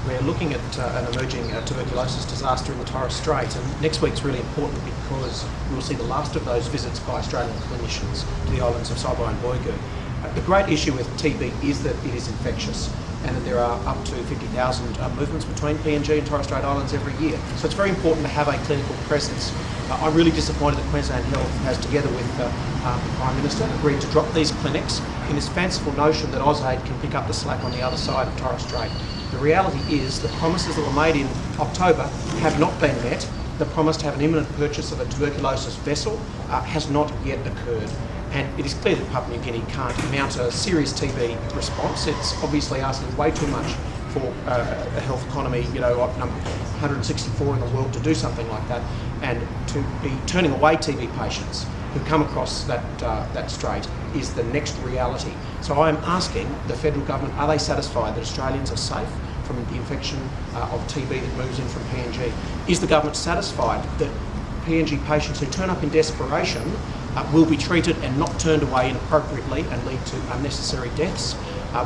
we're looking at an emerging tuberculosis disaster in the Torres Strait, and next week's really important because we will see the last of those visits by Australian clinicians to the islands of Saibai and Boigu. The great issue with TB is that it is infectious, and that there are up to 50,000 movements between PNG and Torres Strait Islands every year. So it's very important to have a clinical presence. I'm really disappointed that Queensland Health has, together with the Prime Minister, agreed to drop these clinics in this fanciful notion that AusAid can pick up the slack on the other side of Torres Strait. The reality is the promises that were made in October have not been met. The promise to have an imminent purchase of a tuberculosis vessel has not yet occurred. And it is clear that Papua New Guinea can't mount a serious TB response. It's obviously asking way too much for a health economy, number 164 in the world, to do something like that, and to be turning away TB patients who come across that strait is the next reality. So I'm asking the federal government, are they satisfied that Australians are safe from the infection of TB that moves in from PNG? Is the government satisfied that PNG patients who turn up in desperation will be treated and not turned away inappropriately and lead to unnecessary deaths?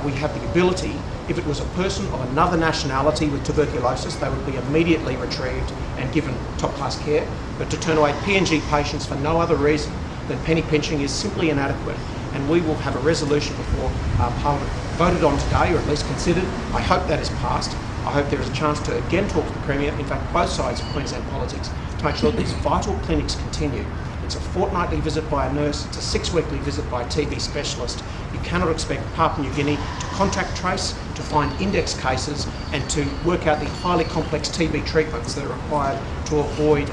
We have the ability, if it was a person of another nationality with tuberculosis, they would be immediately retrieved and given top-class care. But to turn away PNG patients for no other reason than penny pinching is simply inadequate. And we will have a resolution before Parliament voted on today, or at least considered. I hope that is passed. I hope there is a chance to again talk to the Premier, in fact both sides of Queensland politics, to make sure that these vital clinics continue. It's a fortnightly visit by a nurse, it's a 6-weekly visit by a TB specialist. You cannot expect Papua New Guinea to contact trace, to find index cases, and to work out the highly complex TB treatments that are required to avoid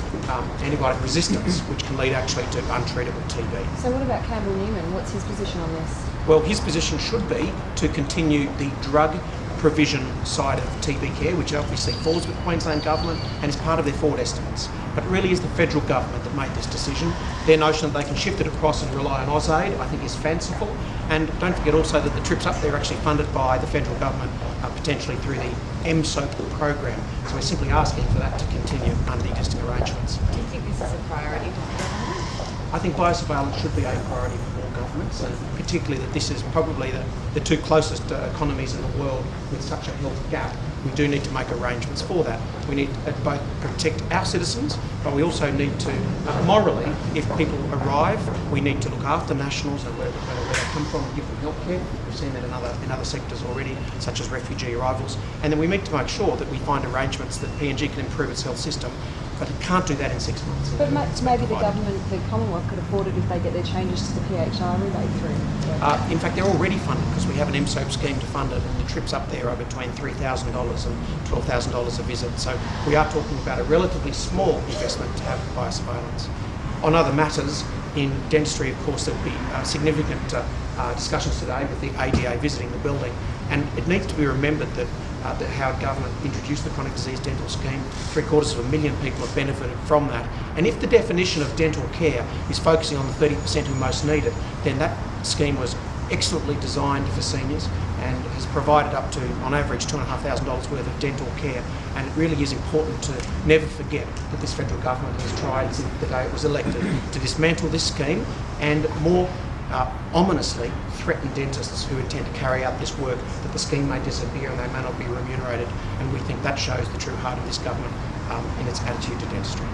antibiotic resistance, which can lead actually to untreatable TB. So what about Campbell Newman? What's his position on this? Well, his position should be to continue the drug provision side of TB care, which obviously falls with the Queensland Government and is part of their forward estimates. But it really is the federal government that made this decision. Their notion that they can shift it across and rely on AusAid, I think, is fanciful. And don't forget also that the trips up there are actually funded by the federal government, potentially through the MSOAP program. So we're simply asking for that to continue under the existing arrangements. Do you think this is a priority for the government? I think biosurveillance should be a priority for all governments, and particularly that this is probably the two closest economies in the world with such a health gap. We do need to make arrangements for that. We need to both protect our citizens, but we also need to, morally, if people arrive, we need to look after nationals and where they come from and give them health care. We've seen that in other sectors already, such as refugee arrivals. And then we need to make sure that we find arrangements that PNG can improve its health system, but it can't do that in 6 months. But maybe the government, the Commonwealth, could afford it if they get their changes to the PHR rebate through. In fact, they're already funded because we have an MSOAP scheme to fund it, and the trips up there are between $3,000 and $12,000 a visit. So we are talking about a relatively small investment to have biosurveillance. On other matters, in dentistry, of course, there will be significant discussions today with the ADA visiting the building, and it needs to be remembered that the Howard government introduced the chronic disease dental scheme. 750,000 people have benefited from that. And if the definition of dental care is focusing on the 30% who most need it, then that scheme was excellently designed for seniors and has provided up to, on average, $2,500 worth of dental care. And it really is important to never forget that this federal government has tried since the day it was elected to dismantle this scheme and more ominously threaten dentists who intend to carry out this work, that the scheme may disappear and they may not be remunerated. And we think that shows the true heart of this government in its attitude to dentistry.